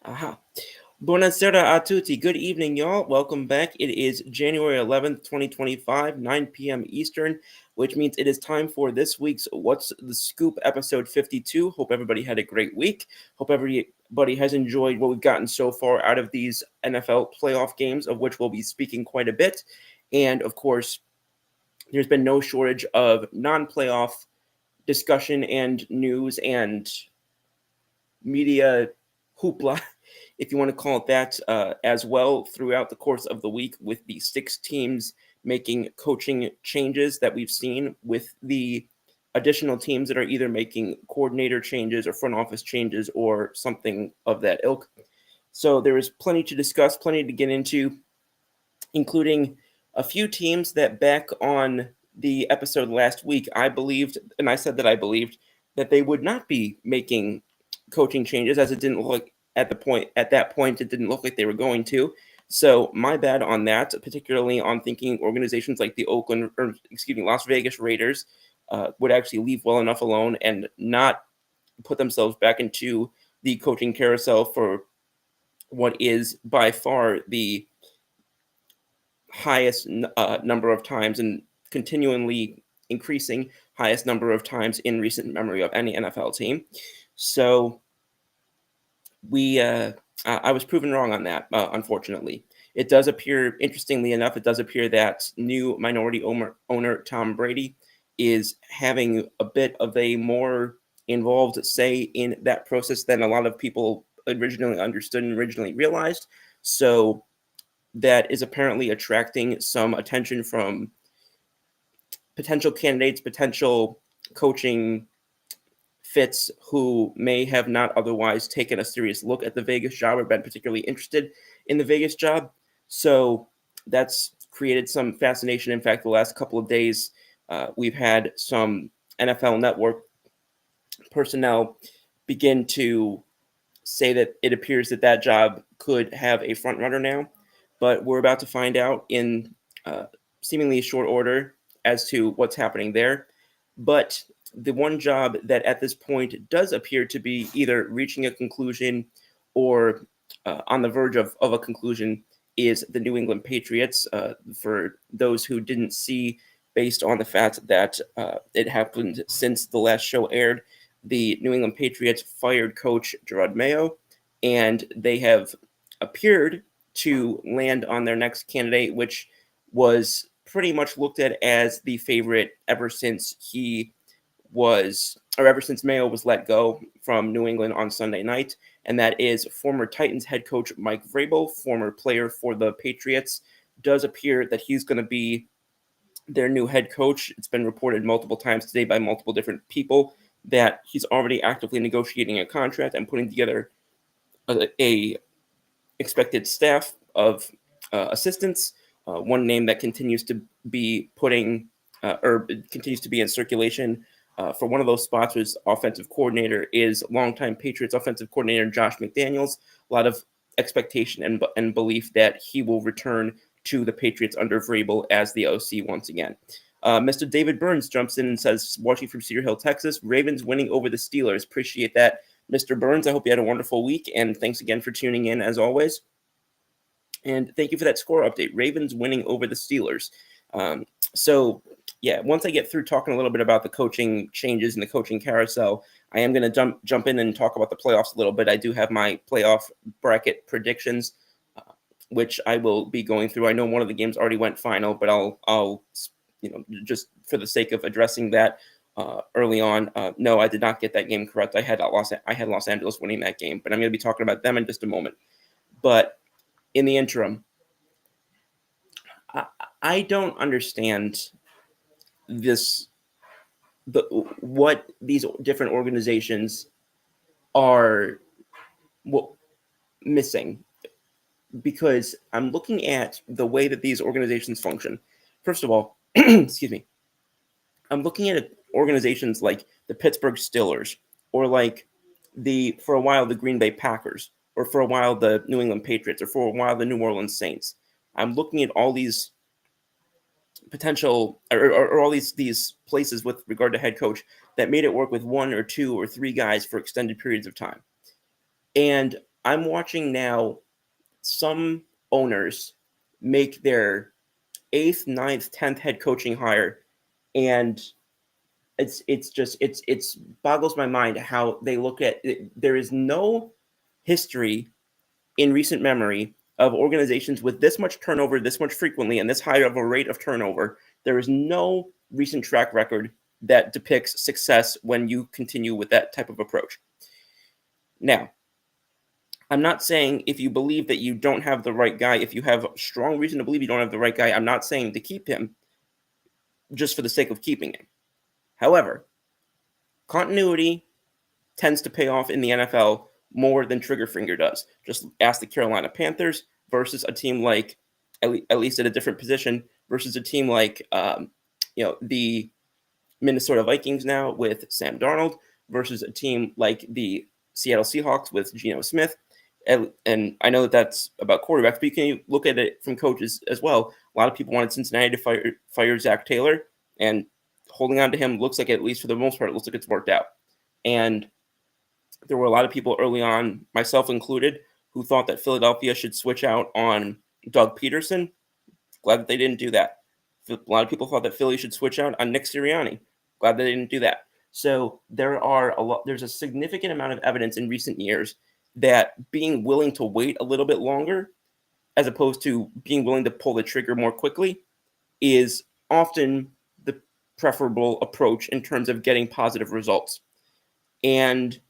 Aha. Buonasera a tutti. Good evening, y'all. Welcome back. It is January 11th, 2025, 9 p.m. Eastern, which means it is time for this week's What's the Scoop episode 52. Hope everybody had a great week. Hope everybody has enjoyed what we've gotten so far out of these NFL playoff games, of which we'll be speaking quite a bit. And of course, there's been no shortage of non playoff discussion and news and media hoopla, if you want to call it that, as well throughout the course of the week with the six teams making coaching changes that we've seen, with the additional teams that are either making coordinator changes or front office changes or something of that ilk. So there is plenty to discuss, plenty to get into, including a few teams that back on the episode last week, I believed, and I said that I believed that they would not be making coaching changes, as it didn't look at that point it didn't look like they were going to. So my bad on that, particularly on thinking organizations like the Las Vegas Raiders would actually leave well enough alone and not put themselves back into the coaching carousel for what is by far the highest number of times and continually increasing highest number of times in recent memory of any NFL team. So I was proven wrong on that, unfortunately. It does appear, interestingly enough, it does appear that new minority owner Tom Brady is having a bit of a more involved say in that process than a lot of people originally understood and originally realized. So that is apparently attracting some attention from potential candidates, potential coaching fits who may have not otherwise taken a serious look at the Vegas job or been particularly interested in the Vegas job. So that's created some fascination. In fact, the last couple of days, we've had some NFL Network personnel begin to say that it appears that that job could have a front runner now, but we're about to find out in seemingly short order as to what's happening there. But the one job that at this point does appear to be either reaching a conclusion or on the verge of a conclusion is the New England Patriots. For those who didn't see, based on the fact that it happened since the last show aired, the New England Patriots fired coach Gerard Mayo, and they have appeared to land on their next candidate, which was pretty much looked at as the favorite ever since ever since Mayo was let go from New England on Sunday night, and that is former Titans head coach Mike Vrabel, former player for the Patriots. Does appear that he's going to be their new head coach. It's been reported multiple times today by multiple different people that he's already actively negotiating a contract and putting together a expected staff of assistants. One name that continues to be continues to be in circulation for one of those spots was offensive coordinator is longtime Patriots offensive coordinator Josh McDaniels. A lot of expectation and belief that he will return to the Patriots under Vrabel as the OC once again. Mr. David Burns jumps in and says, watching from Cedar Hill, Texas, Ravens winning over the Steelers. Appreciate that, Mr. Burns. I hope you had a wonderful week, and thanks again for tuning in as always. And thank you for that score update. Ravens winning over the Steelers. So, yeah, once I get through talking a little bit about the coaching changes and the coaching carousel, I am going to jump in and talk about the playoffs a little bit. I do have my playoff bracket predictions, which I will be going through. I know one of the games already went final, but I'll just for the sake of addressing that early on, no, I did not get that game correct. I had Los Angeles winning that game, but I'm going to be talking about them in just a moment. But in the interim, I don't understand what these different organizations are missing, because I'm looking at the way that these organizations function. First of all, excuse me, I'm looking at organizations like the Pittsburgh Steelers, or like for a while the Green Bay Packers, or for a while the New England Patriots, or for a while the New Orleans Saints. I'm looking at all these potential or all these places with regard to head coach that made it work with one or two or three guys for extended periods of time. And I'm watching now some owners make their 8th, 9th, 10th head coaching hire, and it's boggles my mind how they look at it. There is no history in recent memory of organizations with this much turnover, this much frequently, and this high of a rate of turnover. There is no recent track record that depicts success when you continue with that type of approach. Now, I'm not saying if you believe that you don't have the right guy, if you have strong reason to believe you don't have the right guy, I'm not saying to keep him just for the sake of keeping him. However, continuity tends to pay off in the NFL more than trigger finger does. Just ask the Carolina Panthers versus a team like, at least at a different position, versus a team like, the Minnesota Vikings now with Sam Darnold versus a team like the Seattle Seahawks with Geno Smith. And I know that that's about quarterbacks, but you can look at it from coaches as well. A lot of people wanted Cincinnati to fire Zach Taylor, and holding on to him looks like, at least for the most part, it looks like it's worked out. And there were a lot of people early on, myself included, who thought that Philadelphia should switch out on Doug Peterson. Glad that they didn't do that. A lot of people thought that Philly should switch out on Nick Sirianni. Glad they didn't do that. So there's a significant amount of evidence in recent years that being willing to wait a little bit longer, as opposed to being willing to pull the trigger more quickly, is often the preferable approach in terms of getting positive results. And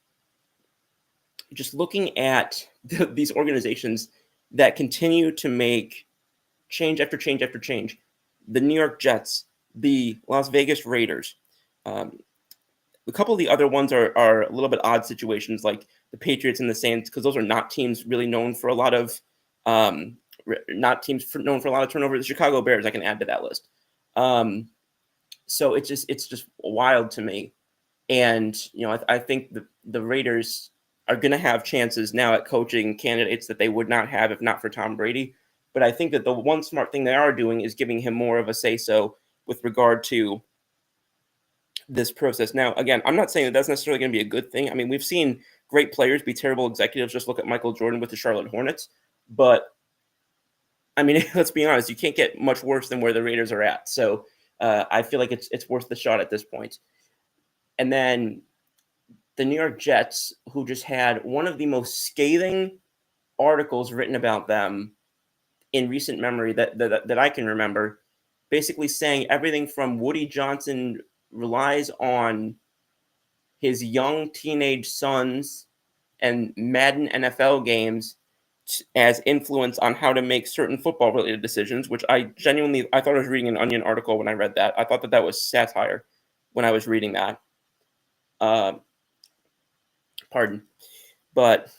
just looking at these organizations that continue to make change after change after change, the New York Jets, the Las Vegas Raiders, a couple of the other ones are a little bit odd situations, like the Patriots and the Saints, because those are not teams really known for a lot of known for a lot of turnover. The Chicago Bears, I can add to that list. So it's just wild to me. And I think the Raiders are going to have chances now at coaching candidates that they would not have if not for Tom Brady. But I think that the one smart thing they are doing is giving him more of a say-so with regard to this process. Now, again, I'm not saying that that's necessarily going to be a good thing. I mean, we've seen great players be terrible executives. Just look at Michael Jordan with the Charlotte Hornets. But, I mean, let's be honest, you can't get much worse than where the Raiders are at. So I feel like it's worth the shot at this point. And then the New York Jets, who just had one of the most scathing articles written about them in recent memory that I can remember, basically saying everything from Woody Johnson relies on his young teenage sons and Madden NFL games as influence on how to make certain football related decisions, which I thought I was reading an Onion article when I read that. I thought that was satire when I was reading that. Pardon. But,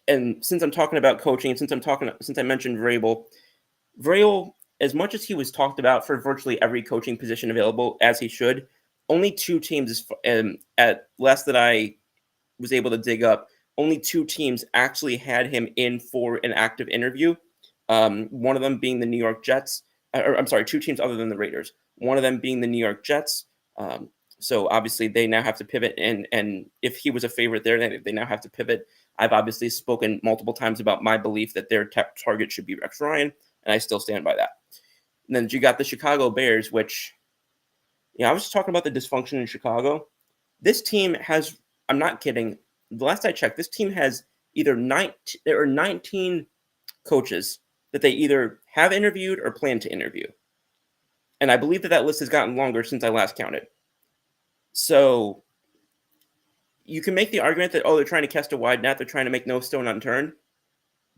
and since I'm talking about coaching, since I mentioned Vrabel, as much as he was talked about for virtually every coaching position available, as he should, only two teams, at last that I was able to dig up, only two teams actually had him in for an active interview. One of them being the New York Jets. Two teams other than the Raiders. One of them being the New York Jets. So obviously they now have to pivot, and if he was a favorite there, they now have to pivot. I've obviously spoken multiple times about my belief that their target should be Rex Ryan, and I still stand by that. And then you got the Chicago Bears, which, I was just talking about the dysfunction in Chicago. This team has, I'm not kidding, the last I checked, this team has either 19 coaches that they either have interviewed or plan to interview. And I believe that list has gotten longer since I last counted. So you can make the argument that, they're trying to cast a wide net, they're trying to make no stone unturned.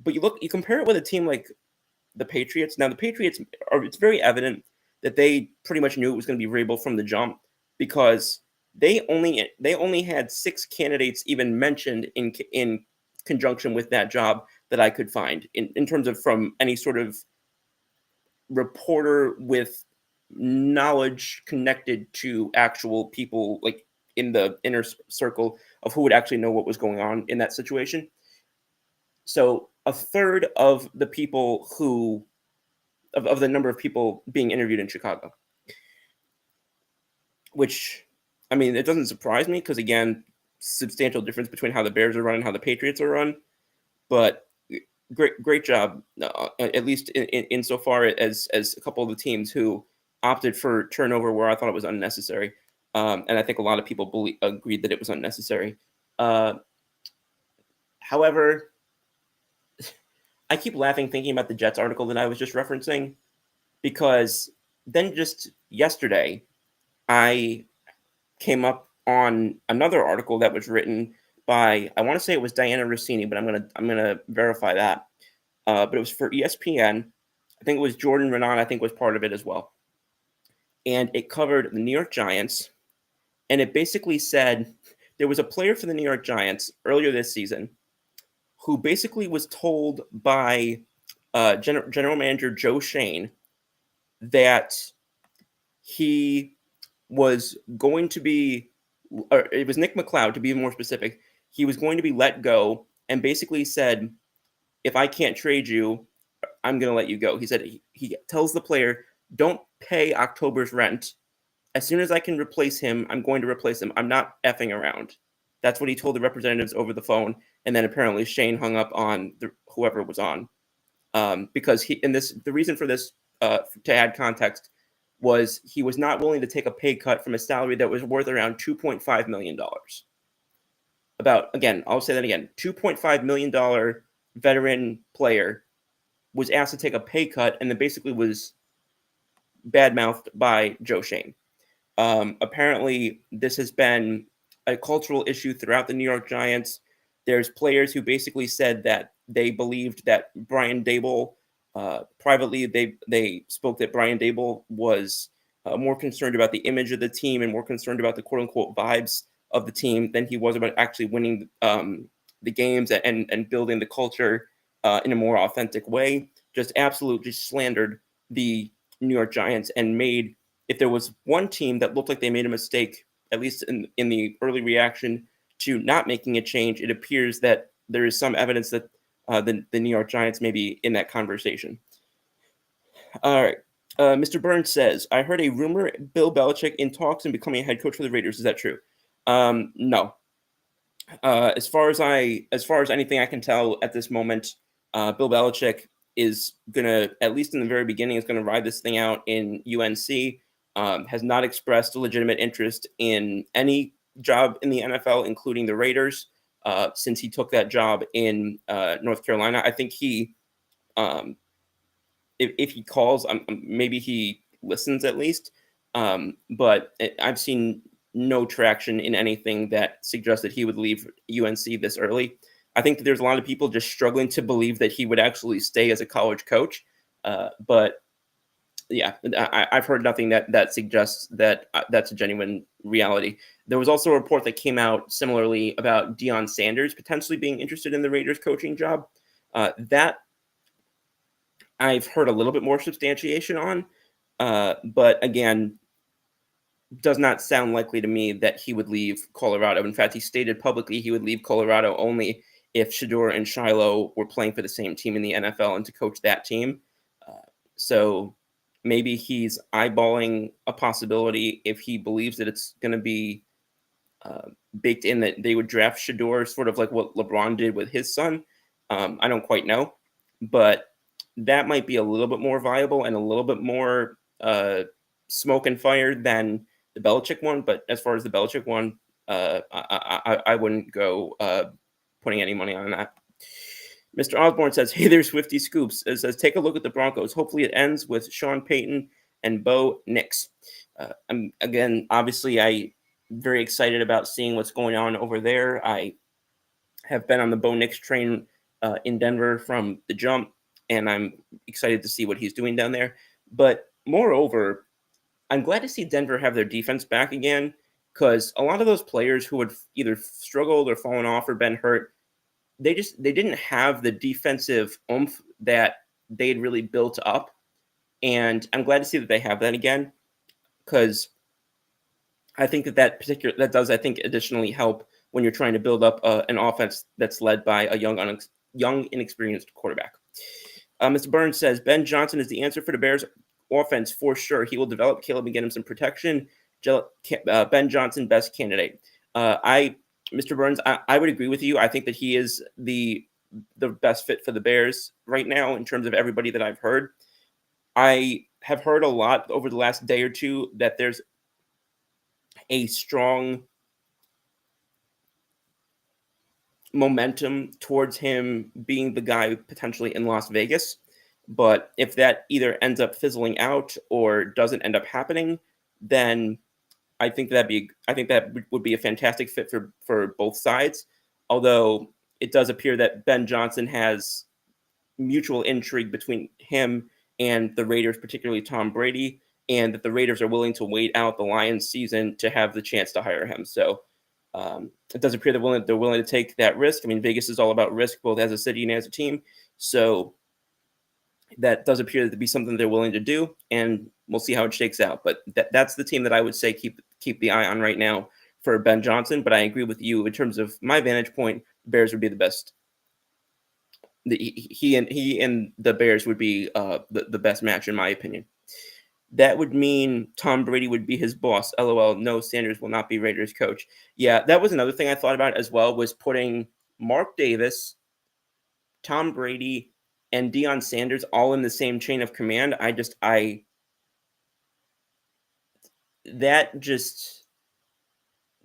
But you compare it with a team like the Patriots. Now, the Patriots, it's very evident that they pretty much knew it was going to be Vrabel from the jump, because they only had 6 candidates even mentioned in conjunction with that job that I could find in terms of from any sort of reporter with knowledge connected to actual people, like in the inner circle of who would actually know what was going on in that situation. So a third of the people of the number of people being interviewed in Chicago, which, I mean, it doesn't surprise me because, again, substantial difference between how the Bears are run and how the Patriots are run. But great job, at least insofar as a couple of the teams who opted for turnover where I thought it was unnecessary. And I think a lot of people agreed that it was unnecessary. However, I keep laughing thinking about the Jets article that I was just referencing, because then just yesterday, I came up on another article that was written by, I want to say it was Diana Rossini, but I'm gonna verify that. But it was for ESPN. I think it was Jordan Renan, I think was part of it as well. And it covered the New York Giants. And it basically said there was a player for the New York Giants earlier this season who basically was told by general manager Joe Schoen that he was going to be, or it was Nick McLeod to be more specific, he was going to be let go, and basically said, if I can't trade you, I'm going to let you go. He said he tells the player, don't pay October's rent. As soon as I can replace him, I'm going to replace him. I'm not effing around. That's what he told the representatives over the phone. And then apparently Schoen hung up on whoever was on, because the reason for this, to add context, was he was not willing to take a pay cut from a salary that was worth around $2.5 million. I'll say that again, $2.5 million veteran player was asked to take a pay cut and then basically was badmouthed by Joe Schoen. Apparently, this has been a cultural issue throughout the New York Giants. There's players who basically said that they believed that Brian Daboll, privately, they spoke that Brian Daboll was more concerned about the image of the team and more concerned about the quote-unquote vibes of the team than he was about actually winning the games and building the culture in a more authentic way. Just absolutely slandered the New York Giants and made, if there was one team that looked like they made a mistake, at least in the early reaction to not making a change, it appears that there is some evidence that the New York Giants may be in that conversation. All right. Mr. Burns says, I heard a rumor Bill Belichick in talks and becoming a head coach for the Raiders. Is that true? No. As far as anything I can tell at this moment, Bill Belichick is gonna, at least in the very beginning, is gonna ride this thing out in UNC. Has not expressed a legitimate interest in any job in the NFL, including the Raiders, since he took that job in North Carolina. I think he, if he calls, maybe he listens at least. But I've seen no traction in anything that suggests that he would leave UNC this early. I think that there's a lot of people just struggling to believe that he would actually stay as a college coach. But yeah, I've heard nothing that suggests that that's a genuine reality. There was also a report that came out similarly about Deion Sanders potentially being interested in the Raiders coaching job. That I've heard a little bit more substantiation on, but again, does not sound likely to me that he would leave Colorado. In fact, he stated publicly he would leave Colorado only if Shedeur and Shiloh were playing for the same team in the NFL and to coach that team. So maybe he's eyeballing a possibility if he believes that it's going to be baked in that they would draft Shedeur, sort of like what LeBron did with his son. I don't quite know, but that might be a little bit more viable and a little bit more smoke and fire than the Belichick one. But as far as the Belichick one, I wouldn't go putting any money on that. Mr. Osborne says, hey, there's Swifty Scoops. It says, take a look at the Broncos. Hopefully it ends with Sean Payton and Bo Nix. Again, obviously, I'm very excited about seeing what's going on over there. I have been on the Bo Nix train in Denver from the jump, and I'm excited to see what he's doing down there. But moreover, I'm glad to see Denver have their defense back again, because a lot of those players who had either struggled or fallen off or been hurt, they didn't have the defensive oomph that they had really built up. And I'm glad to see that they have that again, because I think that does, I think, additionally help when you're trying to build up an offense that's led by a young, inexperienced quarterback. Mr. Burns says, Ben Johnson is the answer for the Bears offense for sure. He will develop Caleb and get him some protection. Ben Johnson, best candidate. Mr. Burns, I would agree with you. I think that he is the the best fit for the Bears right now in terms of everybody that I've heard. I have heard a lot over the last day or two that there's a strong momentum towards him being the guy potentially in Las Vegas. But if that either ends up fizzling out or doesn't end up happening, then I think that would be a fantastic fit for both sides. Although it does appear that Ben Johnson has mutual intrigue between him and the Raiders, particularly Tom Brady, and that the Raiders are willing to wait out the Lions season to have the chance to hire him. So it does appear they're willing to take that risk. I mean, Vegas is all about risk, both as a city and as a team. So that does appear to be something they're willing to do, and we'll see how it shakes out. But that's the team that I would say keep the eye on right now for Ben Johnson. But I agree with you in terms of my vantage point. Bears would be the best. He and the Bears would be the best match in my opinion. That would mean Tom Brady would be his boss. LOL. No, Sanders will not be Raiders coach. Yeah, that was another thing I thought about as well, was putting Mark Davis, Tom Brady, and Deion Sanders all in the same chain of command. That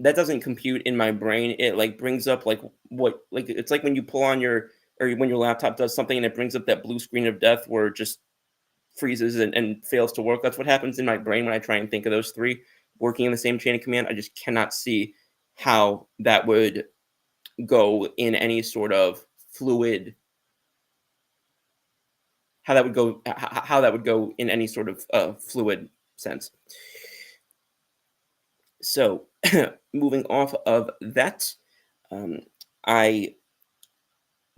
doesn't compute in my brain. It like brings up like what, like it's like when you pull on your, or when your laptop does something and it brings up that blue screen of death where it just freezes and fails to work. That's what happens in my brain when I try and think of those three working in the same chain of command. I just cannot see how that would go in any sort of fluid, how that would go in any sort of fluid sense. So moving off of that, I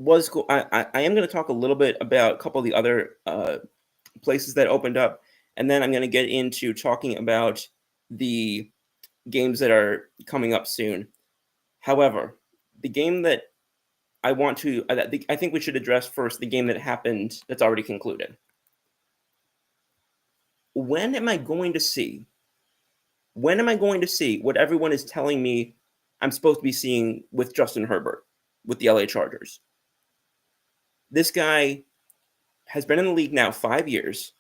am going to talk a little bit about a couple of the other places that opened up, and then I'm going to get into talking about the games that are coming up soon. However, the game that I think we should address first, the game that happened that's already concluded. When am I going to see what everyone is telling me I'm supposed to be seeing with Justin Herbert with the LA Chargers? This guy has been in the league now 5 years.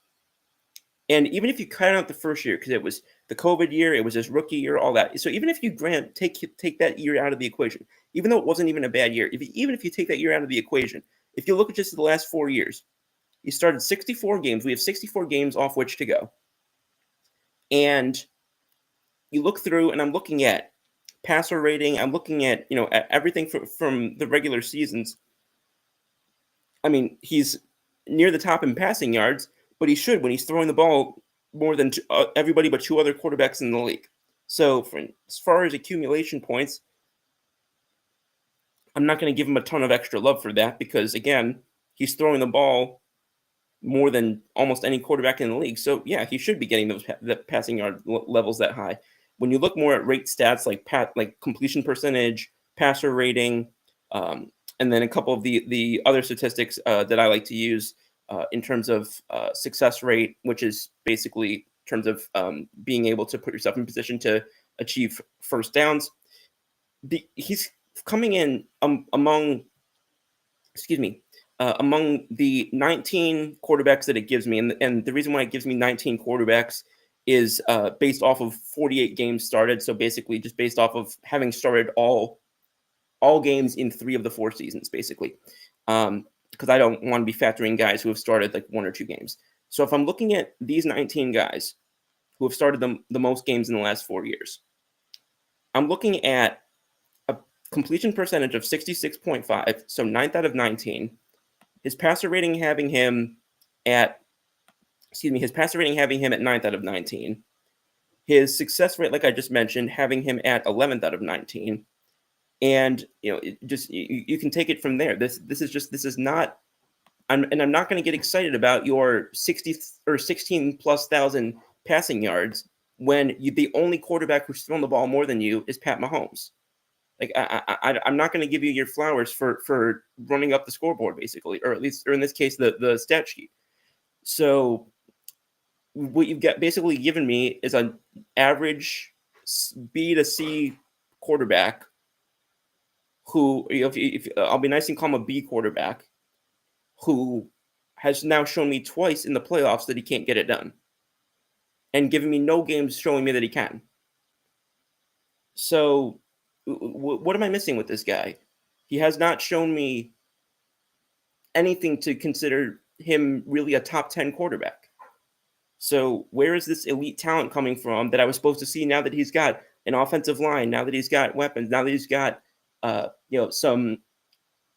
And even if you cut out the first year, because it was the COVID year, it was his rookie year, all that. So even if you take that year out of the equation, even though it wasn't even a bad year, even if you take that year out of the equation, if you look at just the last 4 years, he started 64 games. We have 64 games off which to go. And you look through, and I'm looking at passer rating. I'm looking at, at everything from the regular seasons. I mean, he's near the top in passing yards, but he should when he's throwing the ball more than everybody but two other quarterbacks in the league. So as far as accumulation points, I'm not going to give him a ton of extra love for that because, again, he's throwing the ball more than almost any quarterback in the league. So, yeah, he should be getting the passing yard levels that high. When you look more at rate stats like completion percentage, passer rating, and then a couple of the other statistics that I like to use in terms of success rate, which is basically in terms of being able to put yourself in position to achieve first downs. He's coming in among the 19 quarterbacks that it gives me. And the reason why it gives me 19 quarterbacks is based off of 48 games started. So basically just based off of having started all games in 3 of the 4 seasons, basically. Because I don't want to be factoring guys who have started like 1 or 2 games. So if I'm looking at these 19 guys who have started the most games in the last 4 years, I'm looking at a completion percentage of 66.5, so 9th out of 19. His passer rating having him at 9th out of 19. His success rate, like I just mentioned, having him at 11th out of 19. And you can take it from there. This is not. I'm not going to get excited about your 60 or 16 plus thousand passing yards when the only quarterback who's thrown the ball more than you is Pat Mahomes. Like I'm not going to give you your flowers for running up the scoreboard, basically, or in this case the stat sheet. So what you've got basically given me is an average B to C quarterback who, if I'll be nice and call him a B quarterback, who has now shown me twice in the playoffs that he can't get it done, and giving me no games showing me that he can. So, what am I missing with this guy? He has not shown me anything to consider him really a top 10 quarterback. So, where is this elite talent coming from that I was supposed to see now that he's got an offensive line, now that he's got weapons, now that he's got some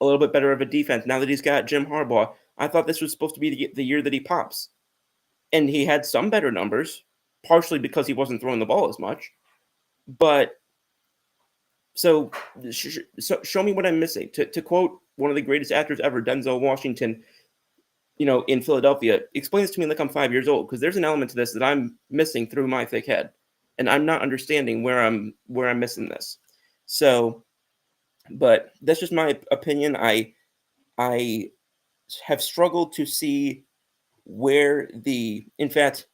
a little bit better of a defense, now that he's got Jim Harbaugh? I thought this was supposed to be the year that he pops. And he had some better numbers, partially because he wasn't throwing the ball as much. But so show me what I'm missing. To quote one of the greatest actors ever, Denzel Washington, in Philadelphia, explain this to me like I'm 5 years old, because there's an element to this that I'm missing through my thick head, and I'm not understanding where I'm missing this. So, but that's just my opinion. I have struggled to see where in fact,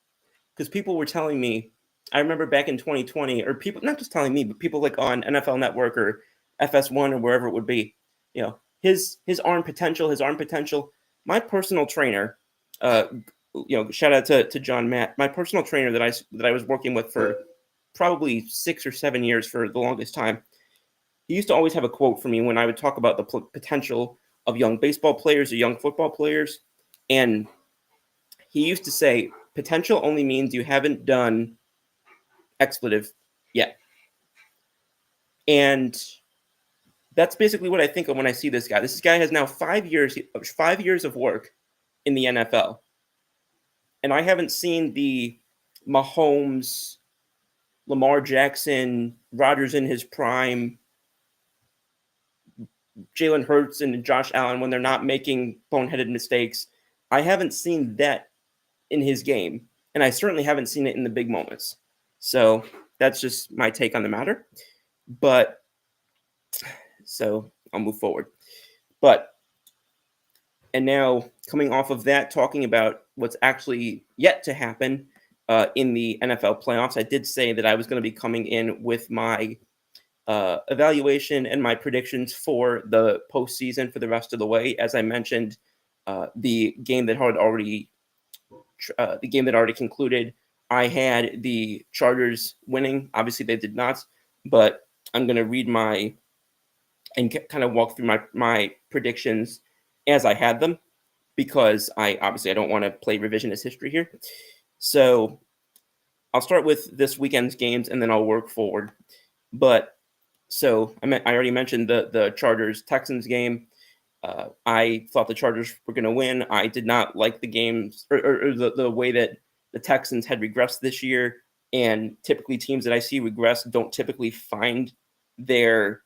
because people were telling me, I remember back in 2020, or people not just telling me, but people like on NFL Network or FS1 or wherever it would be, his arm potential. My personal trainer, shout out to John Matt, my personal trainer that I was working with for probably 6 or 7 years for the longest time. He used to always have a quote for me when I would talk about the potential of young baseball players or young football players, and he used to say, potential only means you haven't done expletive yet. And that's basically what I think of when I see this guy. This guy has now 5 years of work in the NFL. And I haven't seen the Mahomes, Lamar Jackson, Rodgers in his prime, Jalen Hurts and Josh Allen when they're not making boneheaded mistakes. I haven't seen that in his game. And I certainly haven't seen it in the big moments. So that's just my take on the matter. But so I'll move forward. And now coming off of that, talking about what's actually yet to happen in the NFL playoffs, I did say that I was going to be coming in with my evaluation and my predictions for the postseason for the rest of the way. As I mentioned, the game that had already concluded, I had the Chargers winning. Obviously, they did not, but I'm going to read and kind of walk through my predictions as I had them, because I don't want to play revisionist history here. So I'll start with this weekend's games and then I'll work forward. But so I already mentioned the Chargers-Texans game. I thought the Chargers were going to win. I did not like the games or the way that the Texans had regressed this year. And typically teams that I see regress don't typically find their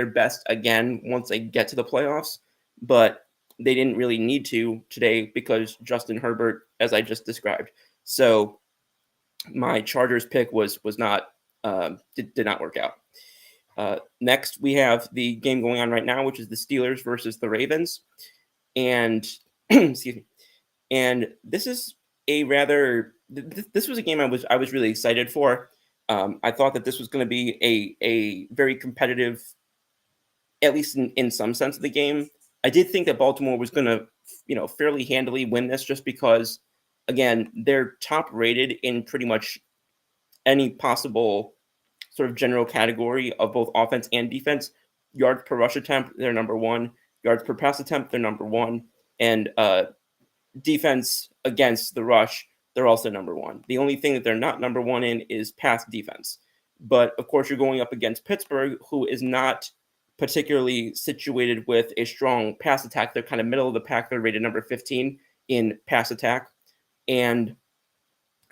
best again once they get to the playoffs. But they didn't really need to today because Justin Herbert, as I just described. So my Chargers pick did not work out. Next, we have the game going on right now, which is the Steelers versus the Ravens. And excuse me. And this is this was a game I was really excited for. I thought that this was going to be a very competitive, at least in some sense of the game. I did think that Baltimore was going to, fairly handily win this, just because, again, they're top rated in pretty much any possible sort of general category of both offense and defense. Yards per rush attempt, they're number one. Yards per pass attempt, they're number one. And defense against the rush, they're also number one. The only thing that they're not number one in is pass defense. But, of course, you're going up against Pittsburgh, who is not particularly situated with a strong pass attack. They're kind of middle of the pack. They're rated number 15 in pass attack. And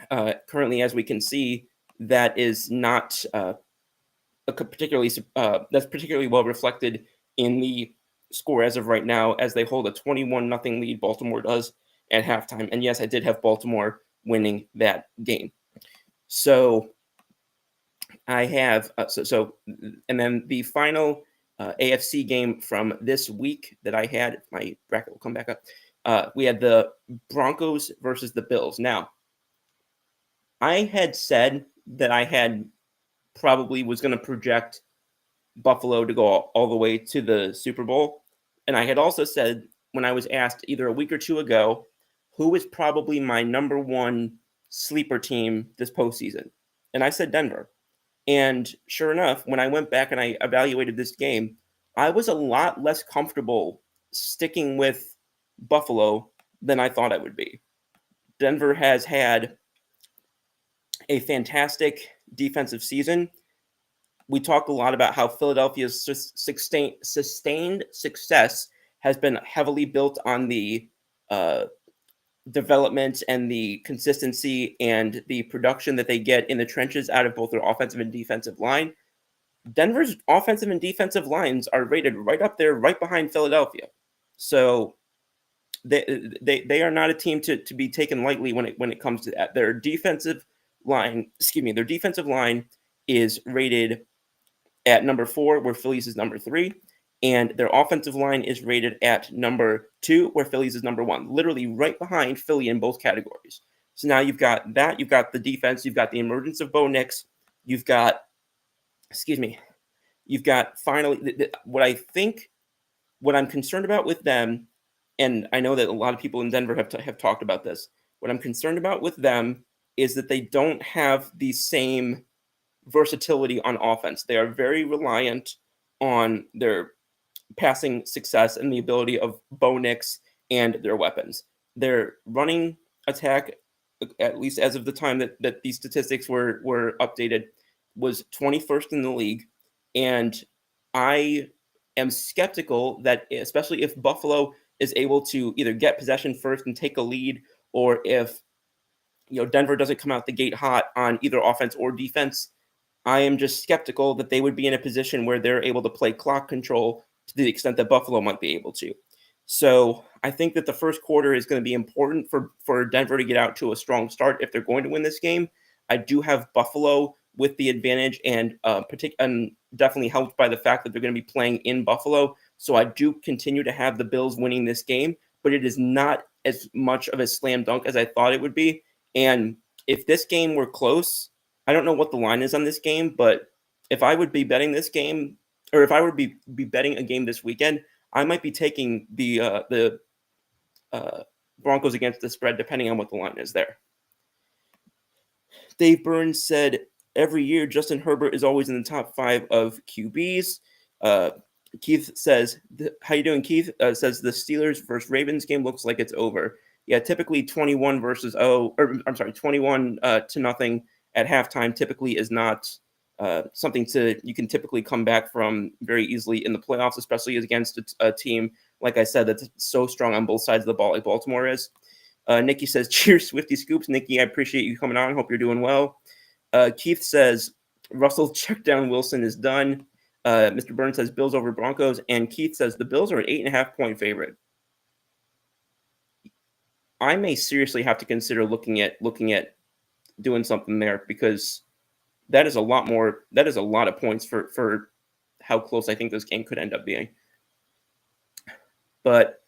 currently, as we can see, that is not that's particularly well reflected in the score as of right now, as they hold a 21-0 lead. Baltimore does at halftime. And yes, I did have Baltimore winning that game. So I have and then the final AFC game from this week that I had, my bracket will come back up. We had the Broncos versus the Bills. Now, I had said that I had probably was going to project Buffalo to go all the way to the Super Bowl. And I had also said when I was asked either a week or two ago, who is probably my number one sleeper team this postseason? And I said Denver. And sure enough, when I went back and I evaluated this game, I was a lot less comfortable sticking with Buffalo than I thought I would be. Denver has had a fantastic defensive season. We talk a lot about how Philadelphia's sustained success has been heavily built on the development and the consistency and the production that they get in the trenches out of both their offensive and defensive line. Denver's offensive and defensive lines are rated right up there, right behind Philadelphia. So they are not a team to be taken lightly when it comes to that. Their defensive line is rated at number 4, where Phillies is number 3, and their offensive line is rated at number 2, where Phillies is number 1, literally right behind Philly in both categories. So now you've got that, you've got the defense, you've got the emergence of Bo Nix, you've got finally what I'm concerned about with them, and I know that a lot of people in Denver have talked about this. What I'm concerned about with them is that they don't have the same versatility on offense. They are very reliant on their passing success and the ability of Bo Nix and their weapons. Their running attack, at least as of the time that these statistics were updated, was 21st in the league. And I am skeptical that, especially if Buffalo is able to either get possession first and take a lead, or if Denver doesn't come out the gate hot on either offense or defense, I am just skeptical that they would be in a position where they're able to play clock control to the extent that Buffalo might be able to. So I think that the first quarter is going to be important for Denver to get out to a strong start if they're going to win this game. I do have Buffalo with the advantage, and definitely helped by the fact that they're going to be playing in Buffalo. So I do continue to have the Bills winning this game, but it is not as much of a slam dunk as I thought it would be. And if this game were close, I don't know what the line is on this game, but if I would be betting this game, or if I would be betting a game this weekend, I might be taking the Broncos against the spread, depending on what the line is there. Dave Burns said, every year, Justin Herbert is always in the top 5 of QBs. Keith says, how you doing, Keith? Says the Steelers versus Ravens game looks like it's over. Yeah, typically 21 to nothing at halftime typically is not something you can typically come back from very easily in the playoffs, especially against a team, like I said, that's so strong on both sides of the ball like Baltimore is. Nikki says, cheers, Swifty Scoops. Nikki, I appreciate you coming on. Hope you're doing well. Keith says, Russell check down Wilson is done. Mr. Burns says, Bills over Broncos. And Keith says, the Bills are an 8.5-point favorite. I may seriously have to consider looking at doing something there, because that is a lot of points for how close I think this game could end up being. But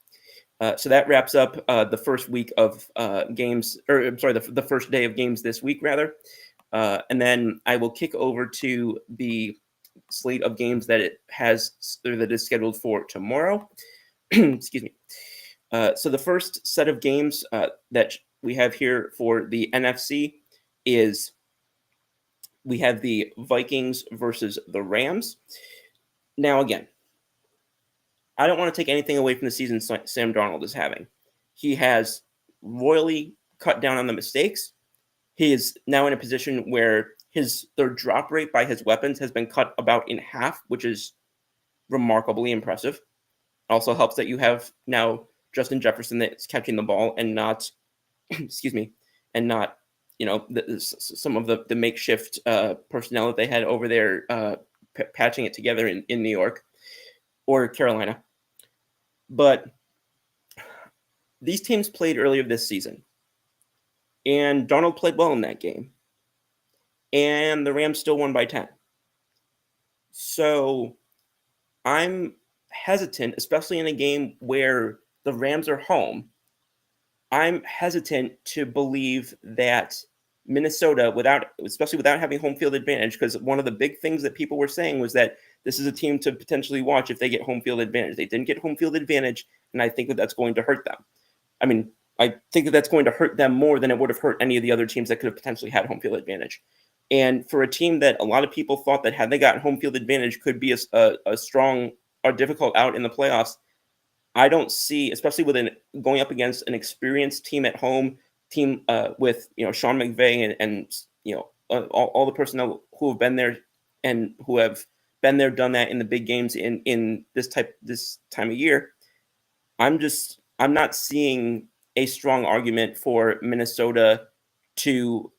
so that wraps up the first week of games, or I'm sorry, the first day of games this week, rather. And then I will kick over to the slate of games that is scheduled for tomorrow. Excuse me. So the first set of games that we have here for the NFC is we have the Vikings versus the Rams. Now, again, I don't want to take anything away from the season Sam Darnold is having. He has royally cut down on the mistakes. He is now in a position where their drop rate by his weapons has been cut about in half, which is remarkably impressive. Also helps that you have now Justin Jefferson that's catching the ball and not, excuse me, and not, some of the makeshift personnel that they had over there patching it together in New York or Carolina. But these teams played earlier this season, and Darnold played well in that game, and the Rams still won by 10. So I'm hesitant, especially in a game where the Rams are home. I'm hesitant to believe that Minnesota, especially without having home field advantage, because one of the big things that people were saying was that This is a team to potentially watch if they get home field advantage. They didn't get home field advantage, and I think that that's going to hurt them. I mean, I think that that's going to hurt them more than it would have hurt any of the other teams that could have potentially had home field advantage. And for a team that a lot of people thought that had they gotten home field advantage could be a strong or difficult out in the playoffs, I don't see, especially with going up against an experienced team at home, team with Sean McVay and all the personnel who have been there and who have been there, done that in the big games in this time of year. I'm not seeing a strong argument for Minnesota to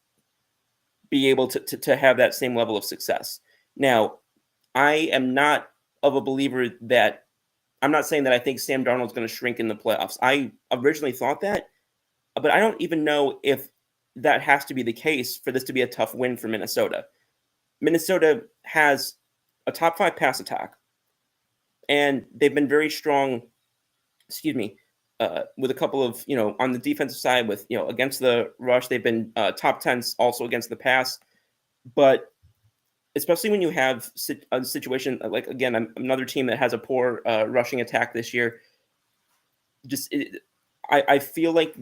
be able to have that same level of success. Now, I am not of a believer that I'm not saying that I think Sam Darnold's going to shrink in the playoffs. I originally thought that, but I don't even know if that has to be the case for this to be a tough win for Minnesota. Minnesota has a top 5 pass attack, and they've been very strong, with a couple of, on the defensive side with, against the rush, they've been top 10 also against the pass. But especially when you have a situation like, again, another team that has a poor rushing attack this year, I feel like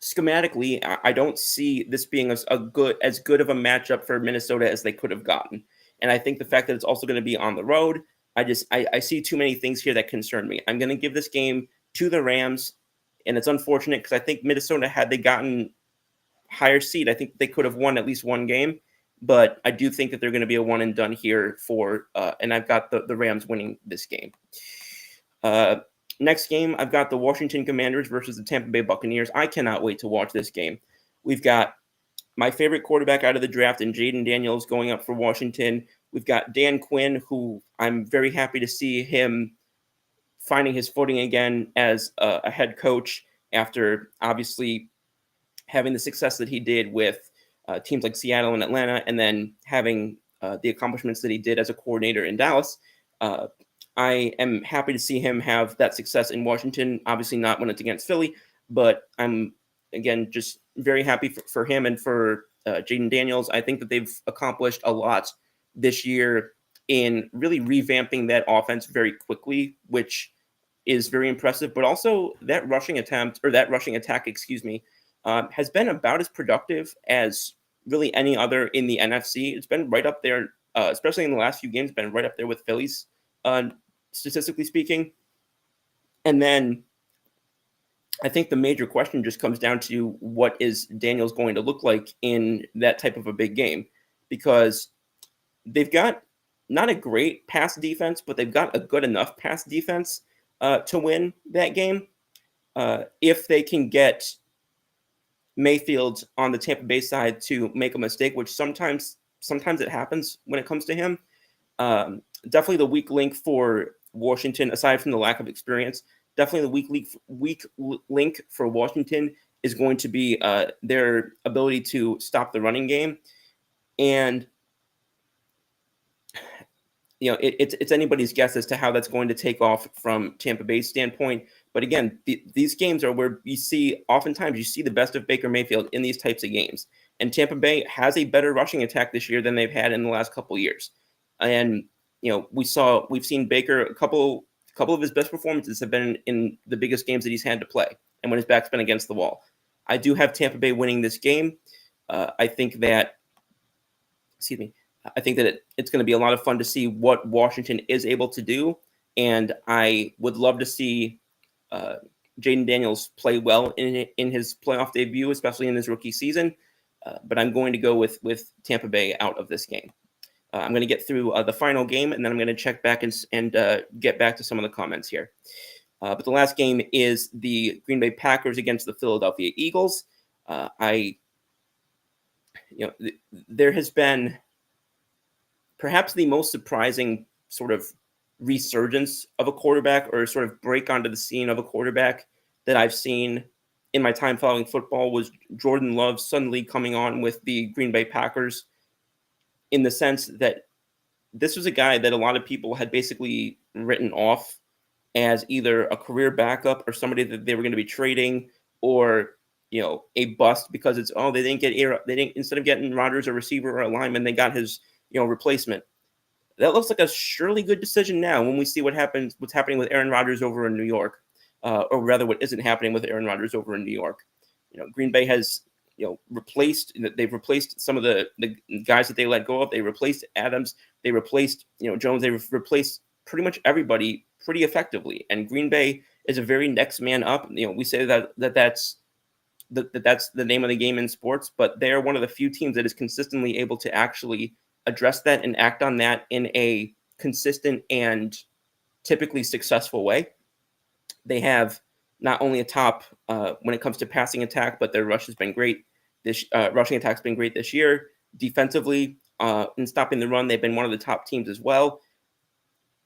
schematically, I don't see this being as good of a matchup for Minnesota as they could have gotten. And I think the fact that it's also going to be on the road, I see too many things here that concern me. I'm going to give this game to the Rams, and it's unfortunate because I think Minnesota, had they gotten higher seed, I think they could have won at least one game. But I do think that they're going to be a one and done here and I've got the Rams winning this game. Next game, I've got the Washington Commanders versus the Tampa Bay Buccaneers. I cannot wait to watch this game. We've got my favorite quarterback out of the draft in Jayden Daniels going up for Washington. We've got Dan Quinn, who I'm very happy to see him finding his footing again as a head coach after obviously having the success that he did with teams like Seattle and Atlanta, and then having the accomplishments that he did as a coordinator in Dallas. I am happy to see him have that success in Washington, obviously not when it's against Philly, but I'm, again, just very happy for him and for Jayden Daniels. I think that they've accomplished a lot this year in really revamping that offense very quickly, which is very impressive, but also that rushing attack, has been about as productive as really any other in the NFC. It's been right up there, especially in the last few games, been right up there with Philly's, statistically speaking. And then I think the major question just comes down to what is Daniels going to look like in that type of a big game, because they've got not a great pass defense, but they've got a good enough pass defense to win that game. If they can get Mayfield on the Tampa Bay side to make a mistake, which sometimes it happens when it comes to him. Definitely the weak link for Washington, aside from the lack of experience, definitely the weak link for Washington is going to be their ability to stop the running game. And it's anybody's guess as to how that's going to take off from Tampa Bay's standpoint. But again, these games are where oftentimes you see the best of Baker Mayfield in these types of games. And Tampa Bay has a better rushing attack this year than they've had in the last couple of years. And we've seen Baker, a couple of his best performances have been in the biggest games that he's had to play, and when his back's been against the wall. I do have Tampa Bay winning this game. I think that it's going to be a lot of fun to see what Washington is able to do, and I would love to see Jayden Daniels play well in his playoff debut, especially in his rookie season. But I'm going to go with Tampa Bay out of this game. I'm going to get through the final game, and then I'm going to check back and get back to some of the comments here. But the last game is the Green Bay Packers against the Philadelphia Eagles. There has been perhaps the most surprising sort of resurgence of a quarterback, or sort of break onto the scene of a quarterback that I've seen in my time following football, was Jordan Love suddenly coming on with the Green Bay Packers, in the sense that this was a guy that a lot of people had basically written off as either a career backup or somebody that they were going to be trading, or a bust because they didn't instead of getting Rodgers a receiver or a lineman, they got his replacement. That looks like a surely good decision now when we see what's happening with Aaron Rodgers over in New York, or rather, what isn't happening with Aaron Rodgers over in New York. Green Bay has they've replaced some of the guys that they let go of. They replaced Adams. They replaced Jones. They replaced pretty much everybody pretty effectively. And Green Bay is a very next man up. We say that's the name of the game in sports, but they're one of the few teams that is consistently able to actually address that and act on that in a consistent and typically successful way. They have not only a top when it comes to passing attack, but their rush has been great. This rushing attack's been great this year. Defensively, in stopping the run, they've been one of the top teams as well.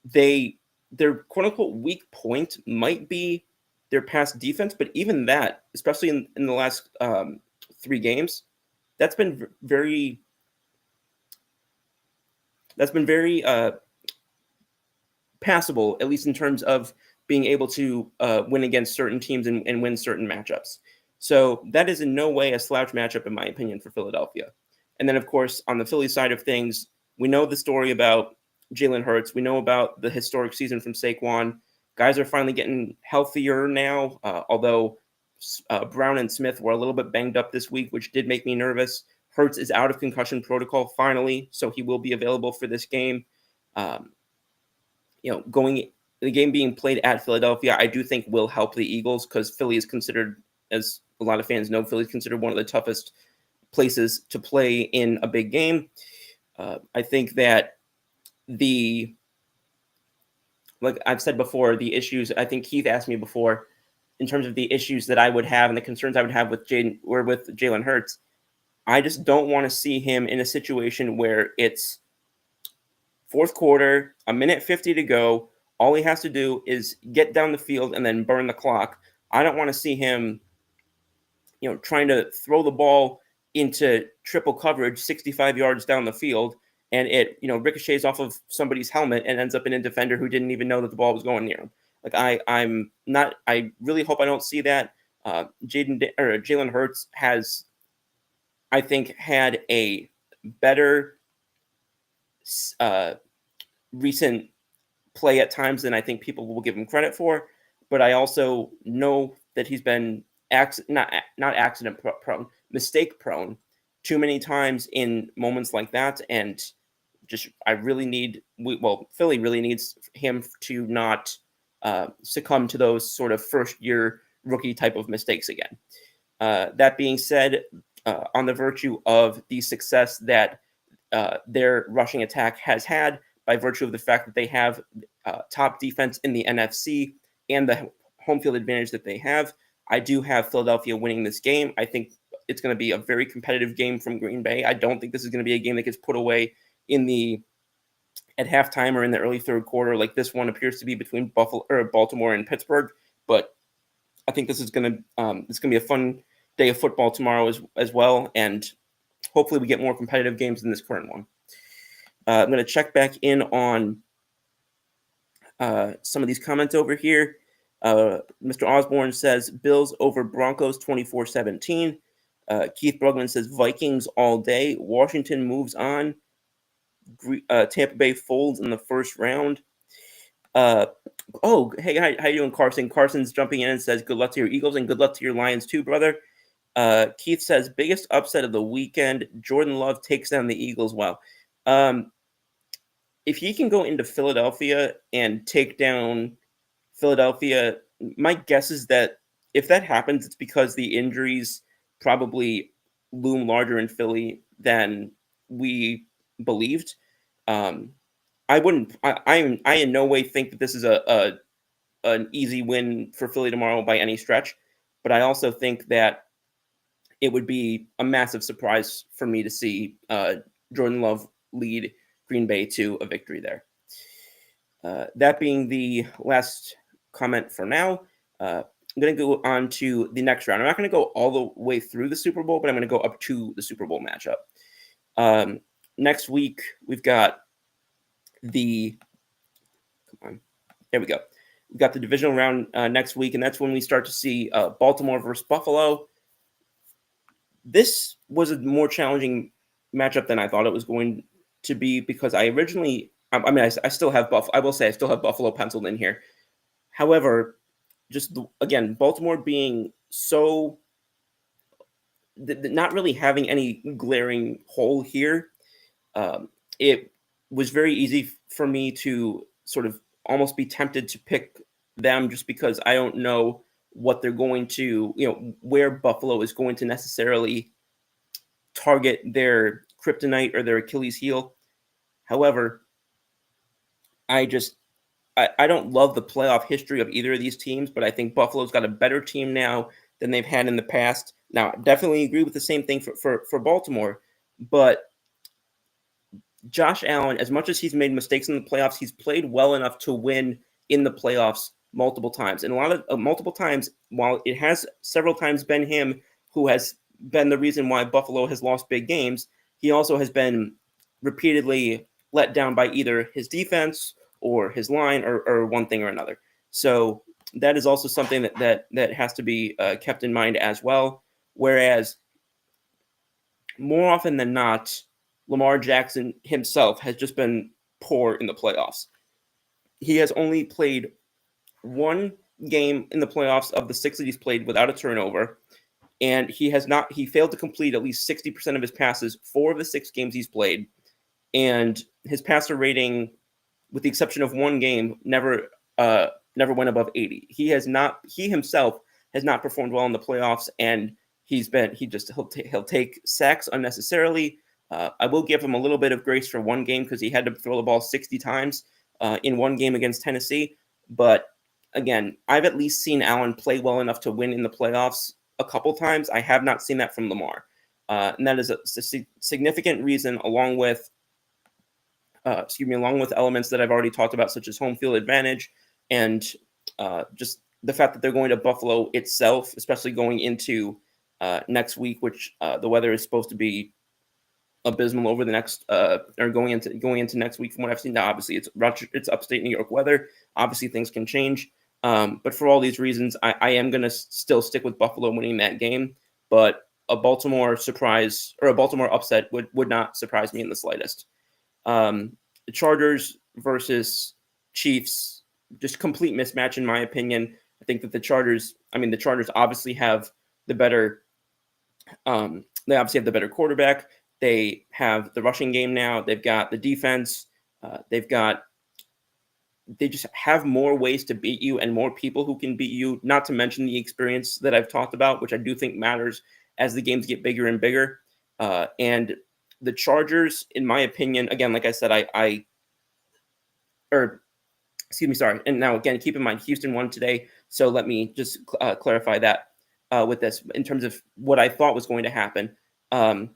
Their quote unquote weak point might be their pass defense, but even that, especially in the last 3 games, that's been very passable, at least in terms of being able to win against certain teams and win certain matchups. So that is in no way a slouch matchup, in my opinion, for Philadelphia. And then, of course, on the Philly side of things, we know the story about Jalen Hurts. We know about the historic season from Saquon. Guys are finally getting healthier now, although Brown and Smith were a little bit banged up this week, which did make me nervous. Hurts is out of concussion protocol finally, so he will be available for this game. The game being played at Philadelphia, I do think will help the Eagles because Philly is considered, as a lot of fans know, Philly is considered one of the toughest places to play in a big game. I think that like I've said before, the issues, I think Keith asked me before, in terms of the issues that I would have and the concerns I would have with Jalen Hurts, I just don't want to see him in a situation where it's fourth quarter, 1:50 to go. All he has to do is get down the field and then burn the clock. I don't want to see him, trying to throw the ball into triple coverage 65 yards down the field, and it, ricochets off of somebody's helmet and ends up in a defender who didn't even know that the ball was going near him. Like I really hope I don't see that. Jalen Hurts has, I think, had a better recent play at times than I think people will give him credit for. But I also know that he's been not accident prone, mistake prone too many times in moments like that. And Philly really needs him to not succumb to those sort of first year rookie type of mistakes again. That being said, on the virtue of the success that their rushing attack has had, by virtue of the fact that they have top defense in the NFC and the home field advantage that they have, I do have Philadelphia winning this game. I think it's going to be a very competitive game from Green Bay. I don't think this is going to be a game that gets put away at halftime or in the early third quarter, like this one appears to be between Baltimore and Pittsburgh. But I think this is going to be a fun day of football tomorrow as well, and hopefully we get more competitive games than this current one. I'm going to check back in on some of these comments over here. Mr. Osborne says Bills over Broncos 24-17. Keith Brugman says Vikings all day. Washington moves on. Tampa Bay folds in the first round. Hey, how you doing, Carson? Carson's jumping in and says good luck to your Eagles and good luck to your Lions too, brother. Keith says biggest upset of the weekend. Jordan Love takes down the Eagles. Wow. If he can go into Philadelphia and take down Philadelphia, my guess is that if that happens, it's because the injuries probably loom larger in Philly than we believed. I in no way think that this is an easy win for Philly tomorrow by any stretch, but I also think that it would be a massive surprise for me to see Jordan Love lead Green Bay to a victory there. That being the last comment for now, I'm going to go on to the next round. I'm not going to go all the way through the Super Bowl, but I'm going to go up to the Super Bowl matchup. Next week, we've got there we go. We've got the divisional round next week, and that's when we start to see Baltimore versus Buffalo. This was a more challenging matchup than I thought it was going to be because I originally, I still have Buffalo. I will say I still have Buffalo penciled in here. However, just again, Baltimore being so not really having any glaring hole here, it was very easy for me to sort of almost be tempted to pick them just because I don't know what they're going to, where Buffalo is going to necessarily target their kryptonite or their Achilles heel. However, I don't love the playoff history of either of these teams, but I think Buffalo's got a better team now than they've had in the past. Now, definitely agree with the same thing for Baltimore, but Josh Allen, as much as he's made mistakes in the playoffs, he's played well enough to win in the playoffs multiple times. And a lot of multiple times, while it has several times been him who has been the reason why Buffalo has lost big games, he also has been repeatedly let down by either his defense or his line or one thing or another. So that is also something that has to be kept in mind as well. Whereas more often than not, Lamar Jackson himself has just been poor in the playoffs. He has only played one game in the playoffs of the 6 that he's played without a turnover, and he failed to complete at least 60% of his passes 4 of the 6 games he's played, and his passer rating, with the exception of one game, never went above 80. He himself has not performed well in the playoffs, and he'll take sacks unnecessarily. I will give him a little bit of grace for one game because he had to throw the ball 60 times in one game against Tennessee. But again, I've at least seen Allen play well enough to win in the playoffs a couple times. I have not seen that from Lamar. And that is a significant reason, along with elements that I've already talked about, such as home field advantage and just the fact that they're going to Buffalo itself, especially going into next week, which the weather is supposed to be abysmal over the next or going into next week from what I've seen. Now, obviously, it's upstate New York weather. Obviously, things can change. But for all these reasons, I am going to still stick with Buffalo winning that game. But a Baltimore surprise or a Baltimore upset would not surprise me in the slightest. The Chargers versus Chiefs, just complete mismatch in my opinion. I think that the Chargers obviously have the better. They obviously have the better quarterback. They have the rushing game now. They've got the defense. They just have more ways to beat you and more people who can beat you, not to mention the experience that I've talked about, which I do think matters as the games get bigger and bigger. And the Chargers, in my opinion, again, like I said, sorry. And now, again, keep in mind, Houston won today. So let me just clarify that with this in terms of what I thought was going to happen. Again,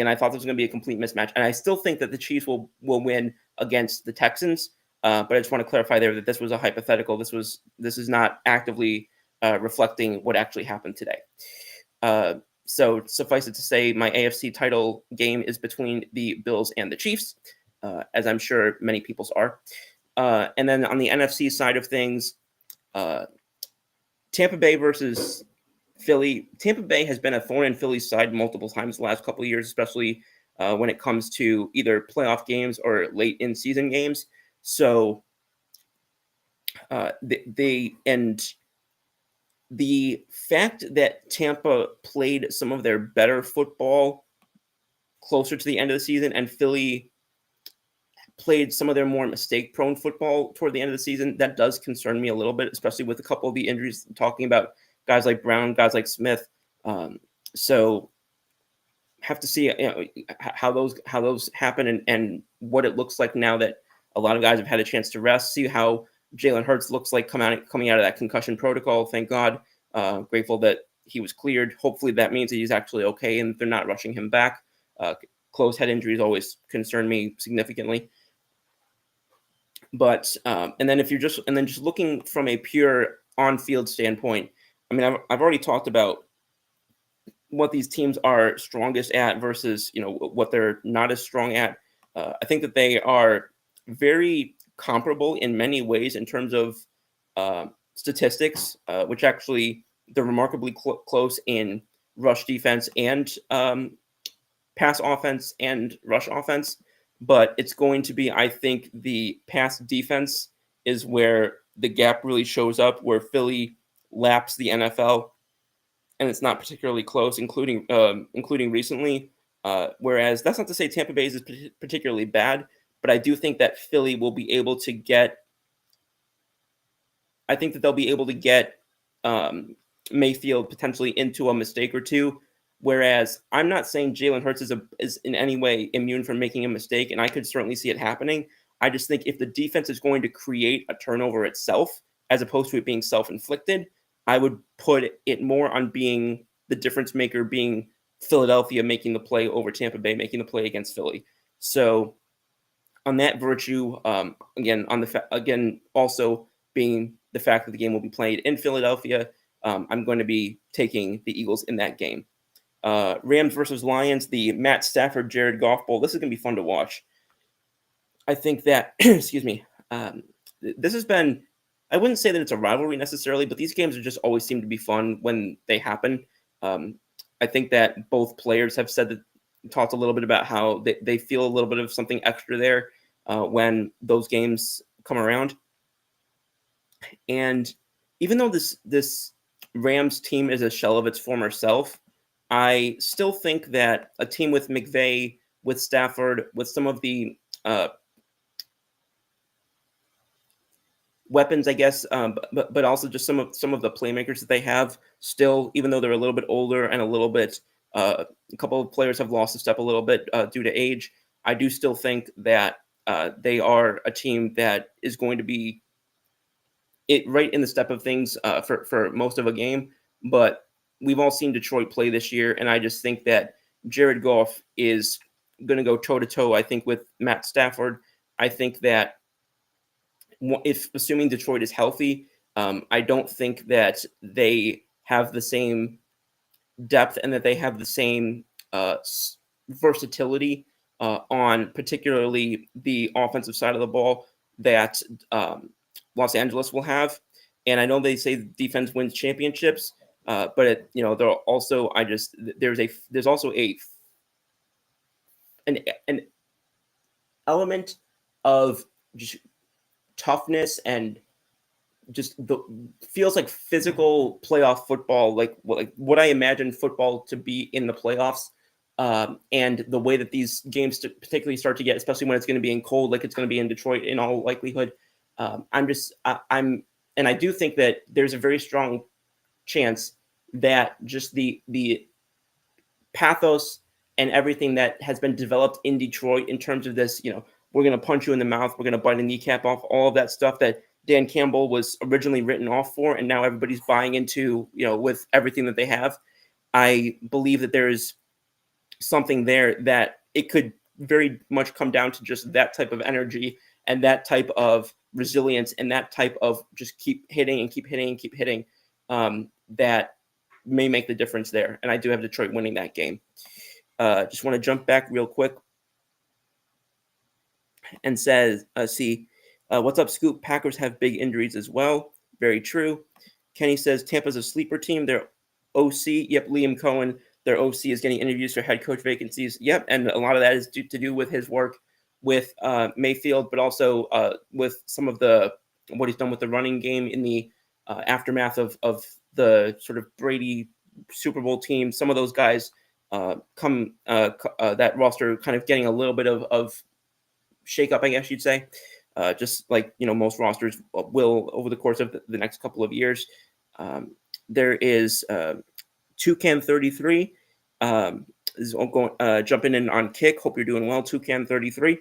I thought this was going to be a complete mismatch, and I still think that the Chiefs will win against the Texans. But I just want to clarify there that this was a hypothetical. This is not actively reflecting what actually happened today. So suffice it to say, my AFC title game is between the Bills and the Chiefs, as I'm sure many people's are. And then on the NFC side of things, Tampa Bay versus Philly. Tampa Bay has been a thorn in Philly's side multiple times the last couple of years, especially when it comes to either playoff games or late in season games. So the fact that Tampa played some of their better football closer to the end of the season and Philly played some of their more mistake-prone football toward the end of the season, that does concern me a little bit, especially with a couple of the injuries, talking about guys like Brown, guys like Smith. So have to see how those happen and what it looks like now that a lot of guys have had a chance to rest. See how Jalen Hurts looks like coming out of that concussion protocol. Thank God. Grateful that he was cleared. Hopefully that means that he's actually okay and they're not rushing him back. Closed head injuries always concern me significantly. But and then just looking from a pure on-field standpoint, I mean, I've already talked about what these teams are strongest at versus what they're not as strong at. I think that they are very comparable in many ways in terms of statistics, which actually they're remarkably close in rush defense and pass offense and rush offense, but it's going to be, I think, the pass defense is where the gap really shows up, where Philly laps the NFL, and it's not particularly close, including recently. Whereas that's not to say Tampa Bay is particularly bad, but I do think that Philly will be able to get. I think that they'll be able to get Mayfield potentially into a mistake or two. Whereas I'm not saying Jalen Hurts is in any way immune from making a mistake, and I could certainly see it happening. I just think if the defense is going to create a turnover itself, as opposed to it being self-inflicted, I would put it more on being the difference maker, being Philadelphia making the play over Tampa Bay, making the play against Philly. So on that virtue, again also being the fact that the game will be played in Philadelphia, I'm going to be taking the Eagles in that game. Rams versus Lions, the Matt Stafford Jared Goff Bowl. This is going to be fun to watch. I think that excuse me, this has been. I wouldn't say that it's a rivalry necessarily, but these games are just always seem to be fun when they happen. I think that both players have talked a little bit about how they feel a little bit of something extra there when those games come around. And even though this Rams team is a shell of its former self, I still think that a team with McVay, with Stafford, with some of the weapons, I guess, but also just some of the playmakers that they have still, even though they're a little bit older and a little bit, a couple of players have lost a step a little bit due to age. I do still think that they are a team that is going to be right in the step of things for most of a game. But we've all seen Detroit play this year, and I just think that Jared Goff is going to go toe to toe, I think, with Matt Stafford. I think that if assuming Detroit is healthy, I don't think that they have the same depth and that they have the same versatility on particularly the offensive side of the ball that Los Angeles will have. And I know they say defense wins championships, but there are also there's also an element of just toughness and just feels like physical playoff football, like what I imagine football to be in the playoffs, and the way that these games particularly start to get, especially when it's going to be in cold, like it's going to be in Detroit in all likelihood. And I do think that there's a very strong chance that just the pathos and everything that has been developed in Detroit in terms of this, we're going to punch you in the mouth, we're going to bite a kneecap off, all of that stuff that Dan Campbell was originally written off for, and now everybody's buying into, with everything that they have. I believe that there is something there that it could very much come down to just that type of energy and that type of resilience and that type of just keep hitting and keep hitting and keep hitting, that may make the difference there. And I do have Detroit winning that game. Just want to jump back real quick and what's up, Scoop? Packers have big injuries as well. Very true. Kenny says Tampa's a sleeper team. Their OC, yep, Liam Cohen, their OC is getting interviews for head coach vacancies. Yep, and a lot of that is to do with his work with Mayfield, but also with some of what he's done with the running game in the aftermath of the sort of Brady Super Bowl team. Some of those guys that roster kind of getting a little bit of shake up, I guess you'd say, just like most rosters will over the course of the next couple of years. There is Toucan33 is jumping in on kick. Hope you're doing well, Toucan33.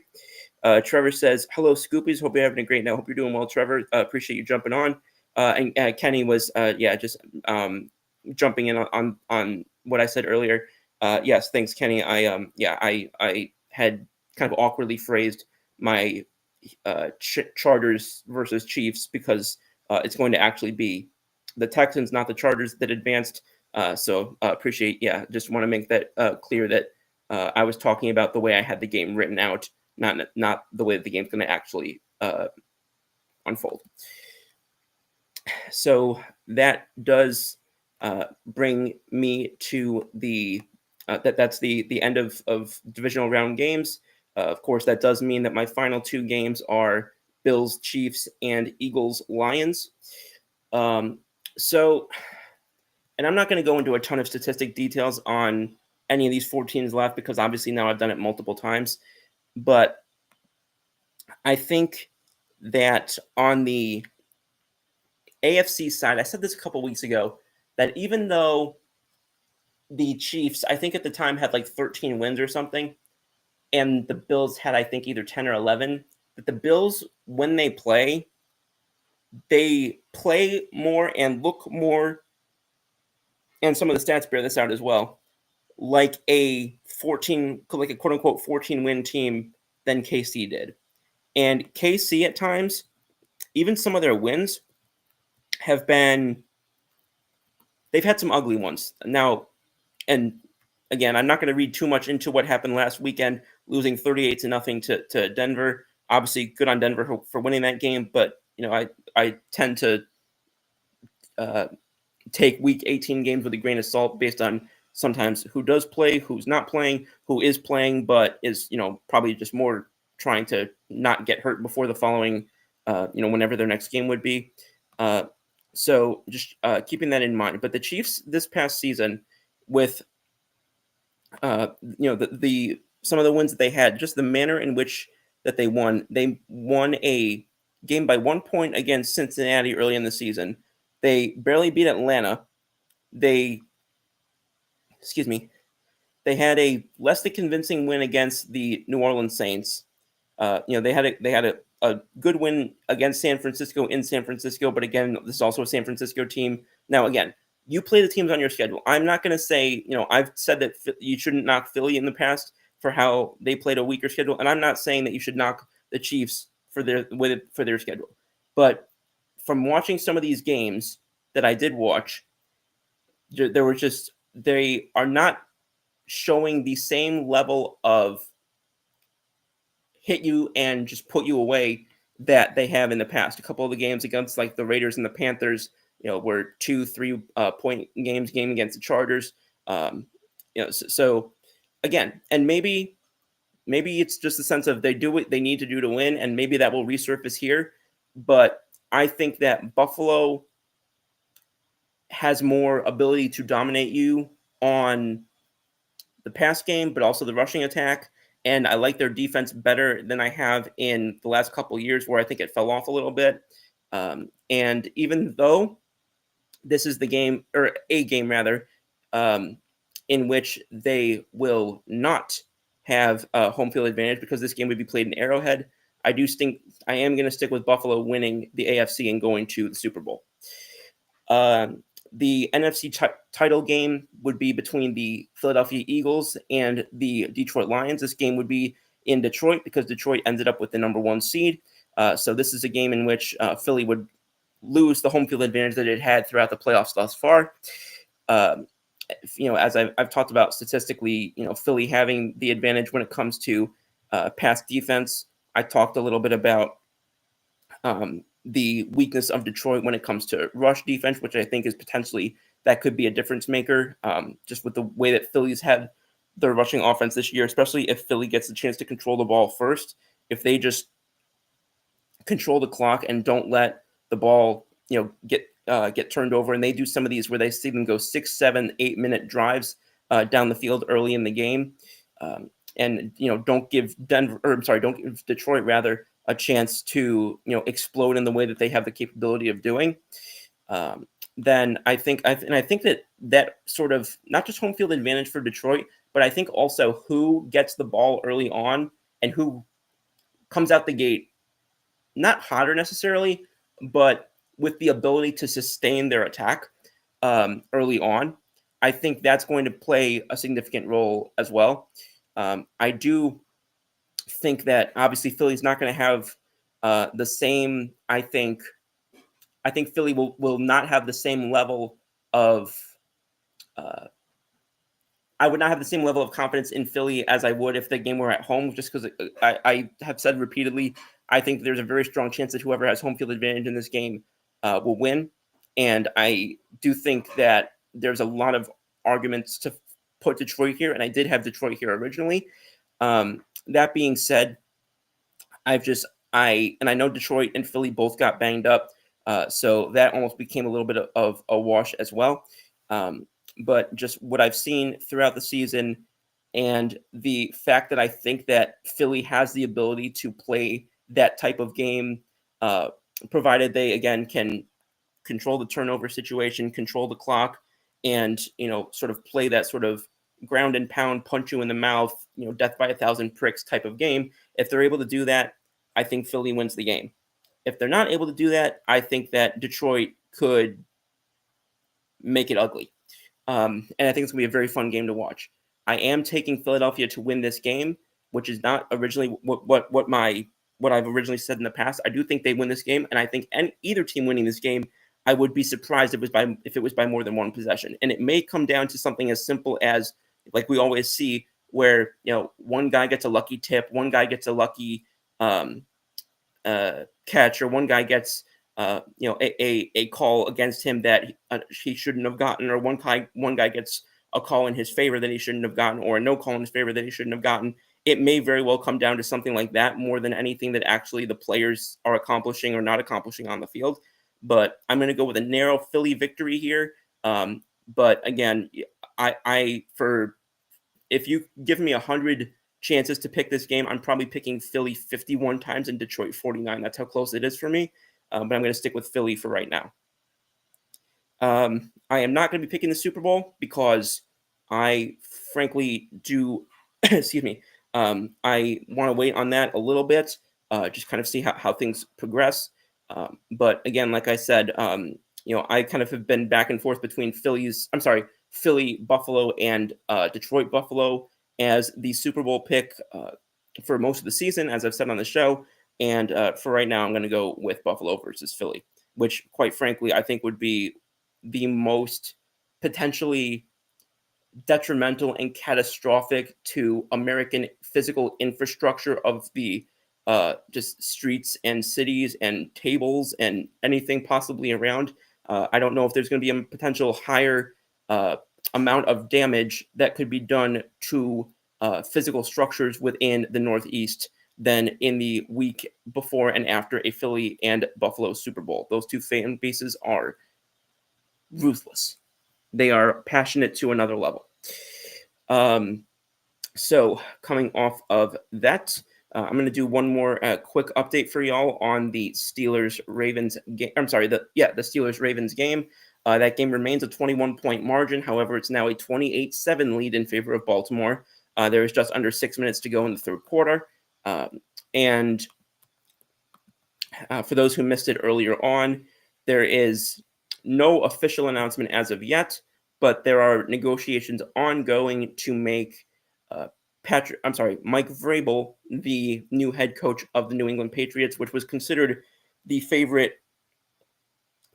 Trevor says, hello, Scoopies. Hope you're having a great night. Hope you're doing well, Trevor. Appreciate you jumping on. And Kenny was just jumping in on what I said earlier. Yes, thanks, Kenny. I had kind of awkwardly phrased my Chargers versus Chiefs because it's going to actually be the Texans, not the Chargers, that advanced. So appreciate. Yeah, just want to make that clear that I was talking about the way I had the game written out, not the way that the game's going to actually unfold. So that does bring me to the that's the end of divisional round games. Of course, that does mean that my final two games are Bills Chiefs and Eagles Lions. Um, so, and I'm not going to go into a ton of statistic details on any of these 4 teams left because obviously now I've done it multiple times. But I think that on the AFC side, I said this a couple weeks ago, that even though the Chiefs, I think at the time, had like 13 wins or something, and the Bills had, I think, either 10 or 11, that the Bills, when they play more and look more, and some of the stats bear this out as well, like a quote unquote 14 win team than KC did. And KC at times, even some of their wins have been, they've had some ugly ones. Now, and again, I'm not going to read too much into what happened last weekend, losing 38-0 to Denver. Obviously, good on Denver for winning that game, but I tend to take Week 18 games with a grain of salt based on sometimes who does play, who's not playing, who is playing, but is probably just more trying to not get hurt before the following, whenever their next game would be. So just keeping that in mind. But the Chiefs this past season, with the some of the wins that they had, just the manner in which that they won a game by 1 point against Cincinnati early in the season. They barely beat Atlanta. They had a less than convincing win against the New Orleans Saints. They had a good win against San Francisco in San Francisco, but again, this is also a San Francisco team. Now, again, you play the teams on your schedule. I'm not going to say, I've said that you shouldn't knock Philly in the past for how they played a weaker schedule, and I'm not saying that you should knock the Chiefs for their schedule. But from watching some of these games that I did watch, they are not showing the same level of hit you and just put you away that they have in the past. A couple of the games against like the Raiders and the Panthers, were 2-3 point games. Game against the Chargers, so again, and maybe it's just a sense of they do what they need to do to win, and maybe that will resurface here. But I think that Buffalo has more ability to dominate you on the pass game, but also the rushing attack. And I like their defense better than I have in the last couple of years, where I think it fell off a little bit. And even though this is a game rather, in which they will not have a home field advantage because this game would be played in Arrowhead, I am going to stick with Buffalo winning the AFC and going to the Super Bowl. The NFC title game would be between the Philadelphia Eagles and the Detroit Lions. This game would be in Detroit because Detroit ended up with the number 1 seed. So this is a game in which Philly would lose the home field advantage that it had throughout the playoffs thus far. As I've talked about statistically, Philly having the advantage when it comes to pass defense. I talked a little bit about the weakness of Detroit when it comes to rush defense, which I think is potentially that could be a difference maker, just with the way that Philly's had their rushing offense this year, especially if Philly gets the chance to control the ball first. If they just control the clock and don't let the ball, get turned over, and they do some of these where they see them go 6, 7, 8 minute drives down the field early in the game, and don't give Detroit rather a chance to explode in the way that they have the capability of doing. Then I think that sort of not just home field advantage for Detroit, but I think also who gets the ball early on and who comes out the gate not hotter necessarily, but with the ability to sustain their attack early on. I think that's going to play a significant role as well. I do think that obviously Philly's not going to have the same. I think Philly will not have the same level of. I would not have the same level of confidence in Philly as I would if the game were at home, just because I have said repeatedly, I think there's a very strong chance that whoever has home field advantage in this game will win. And I do think that there's a lot of arguments to put Detroit here, and I did have Detroit here originally. That being said, I know Detroit and Philly both got banged up, so that almost became a little bit of a wash as well. But just what I've seen throughout the season, and the fact that I think that Philly has the ability to play that type of game, provided they again can control the turnover situation, control the clock, and sort of play that sort of ground and pound, punch you in the mouth, death by a thousand pricks type of game. If they're able to do that, I think Philly wins the game. If they're not able to do that, I think that Detroit could make it ugly. And I think it's going to be a very fun game to watch. I am taking Philadelphia to win this game, which is not originally what I've originally said in the past. I do think they win this game, and I think either team winning this game, I would be surprised if it was by more than one possession. And it may come down to something as simple as, like we always see, where one guy gets a lucky tip, one guy gets a lucky catch, or one guy gets a call against him that he shouldn't have gotten, or one guy gets a call in his favor that he shouldn't have gotten, or a no call in his favor that he shouldn't have gotten. It may very well come down to something like that more than anything that actually the players are accomplishing or not accomplishing on the field. But I'm going to go with a narrow Philly victory here. But again, if you give me 100 chances to pick this game, I'm probably picking Philly 51 times and Detroit 49. That's how close it is for me. But I'm going to stick with Philly for right now. I am not going to be picking the Super Bowl because I frankly do, excuse me, I want to wait on that a little bit, just kind of see how things progress. But again, like I said, I kind of have been back and forth between Philly, Buffalo, and Detroit, Buffalo as the Super Bowl pick for most of the season, as I've said on the show. And for right now, I'm going to go with Buffalo versus Philly, which, quite frankly, I think would be the most potentially detrimental and catastrophic to American physical infrastructure of the just streets and cities and tables and anything possibly around. I don't know if there's going to be a potential higher amount of damage that could be done to physical structures within the Northeast than in the week before and after a Philly and Buffalo Super Bowl. Those two fan bases are ruthless. They are passionate to another level. So coming off of that, I'm going to do one more quick update for y'all on the Steelers-Ravens game. I'm sorry, the Steelers-Ravens game. That game remains a 21-point margin. However, it's now a 28-7 lead in favor of Baltimore. There is just under 6 minutes to go in the third quarter. And for those who missed it earlier on, there is no official announcement as of yet, but there are negotiations ongoing to make Mike Vrabel the new head coach of the New England Patriots, which was considered the favorite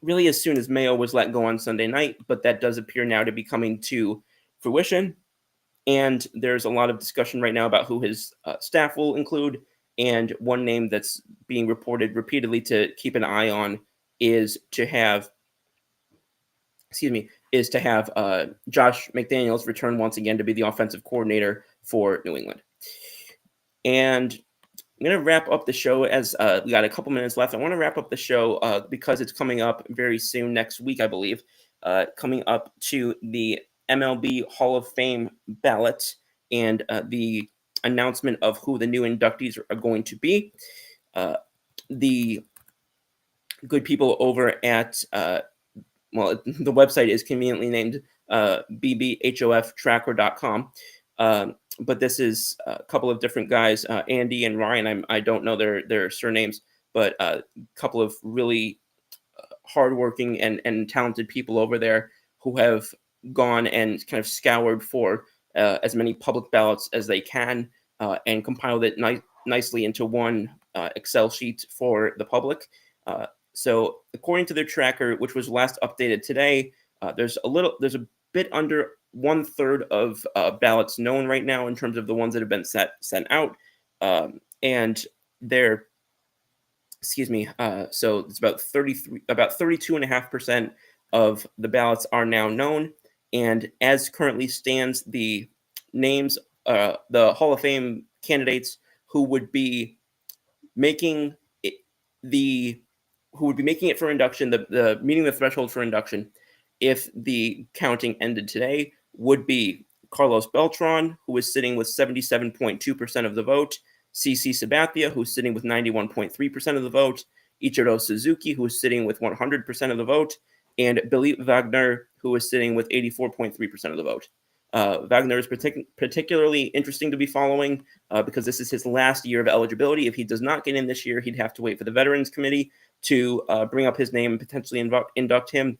really as soon as Mayo was let go on Sunday night, but that does appear now to be coming to fruition. And there's a lot of discussion right now about who his staff will include. And one name that's being reported repeatedly to keep an eye on is to have Josh McDaniels return once again to be the offensive coordinator for New England. And I'm going to wrap up the show as we got a couple minutes left. I want to wrap up the show because it's coming up very soon next week, I believe, coming up to the MLB Hall of Fame ballot and the announcement of who the new inductees are going to be. The good people over at the website is conveniently named bbhoftracker.com. But this is a couple of different guys, Andy and Ryan. I don't know their surnames, but a couple of really hardworking and talented people over there who have gone and kind of scoured for as many public ballots as they can and compiled it nicely into one Excel sheet for the public. So according to their tracker, which was last updated today, there's a bit under 1/3 of ballots known right now in terms of the ones that have been sent out, and they're, so it's about 32.5% of the ballots are now known, And as currently stands, the names, the Hall of Fame candidates who would be making it, for induction, the meeting the threshold for induction, if the counting ended today, would be Carlos Beltran, who is sitting with 77.2% of the vote, CC Sabathia, who's sitting with 91.3% of the vote, Ichiro Suzuki, who is sitting with 100% of the vote, and Billy Wagner, who is sitting with 84.3% of the vote. Wagner is particularly interesting to be following because this is his last year of eligibility. If he does not get in this year, he'd have to wait for the Veterans Committee to bring up his name and potentially induct him.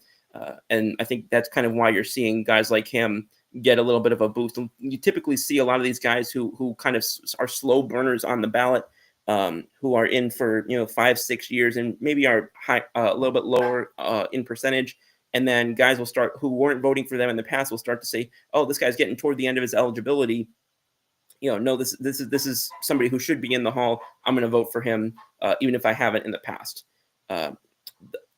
And I think that's kind of why you're seeing guys like him get a little bit of a boost. You typically see a lot of these guys who kind of are slow burners on the ballot, who are in for 5-6 years and maybe are high, a little bit lower in percentage. And then guys will start who weren't voting for them in the past will start to say, "Oh, this guy's getting toward the end of his eligibility. No, this is somebody who should be in the hall. I'm going to vote for him, even if I haven't in the past."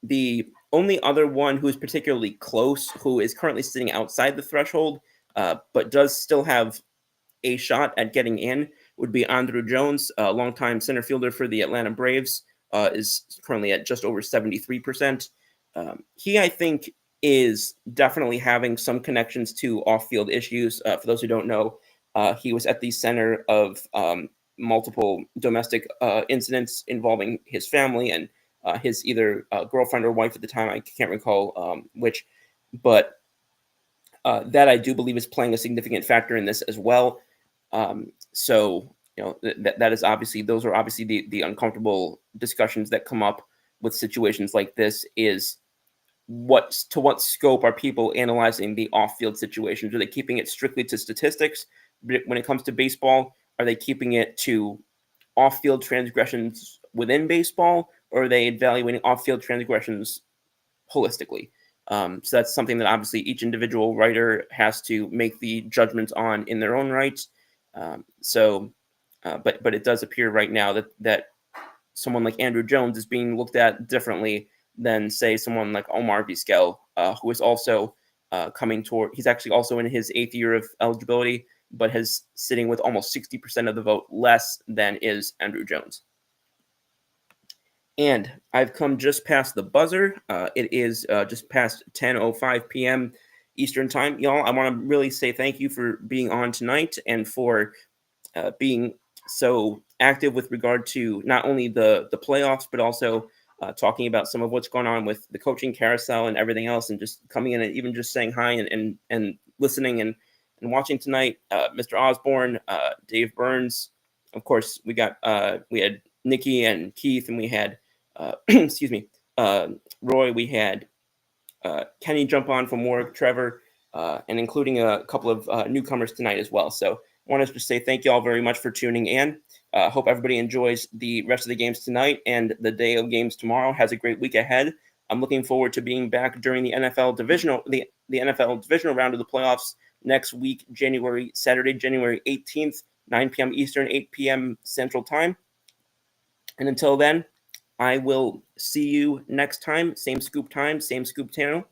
The only other one who is particularly close, who is currently sitting outside the threshold, but does still have a shot at getting in, would be Andruw Jones, a longtime center fielder for the Atlanta Braves, is currently at just over 73%. He, I think, is definitely having some connections to off-field issues. For those who don't know, he was at the center of multiple domestic incidents involving his family and his either girlfriend or wife at the time. I can't recall which, but that I do believe is playing a significant factor in this as well. So that is obviously, those are obviously the uncomfortable discussions that come up with situations like this. Is what scope are people analyzing the off-field situations? Are they keeping it strictly to statistics when it comes to baseball? Are they keeping it to off-field transgressions within baseball, or are they evaluating off-field transgressions holistically? So that's something that obviously each individual writer has to make the judgments on in their own right. But it does appear right now that someone like Andruw Jones is being looked at differently than, say, someone like Omar Vizquel, who is also coming toward. He's actually also in his 8th year of eligibility, but has sitting with almost 60% of the vote less than is Andruw Jones. And I've come just past the buzzer. It is just past 10:05 p.m. Eastern Time. Y'all, I want to really say thank you for being on tonight and for being so active with regard to not only the playoffs, but also talking about some of what's going on with the coaching carousel and everything else, and just coming in and even just saying hi and listening and watching tonight. Mr. Osborne, Dave Burns, of course, we had Nikki and Keith, and we had excuse me, Roy. We had Kenny jump on from Warwick, Trevor, and including a couple of newcomers tonight as well. So I want to just say thank you all very much for tuning in. Hope everybody enjoys the rest of the games tonight and the day of games tomorrow. Has a great week ahead. I'm looking forward to being back during the NFL divisional round of the playoffs next week, Saturday, January 18th, 9 p.m. Eastern, 8 p.m. Central Time. And until then, I will see you next time. Same scoop time, same scoop channel.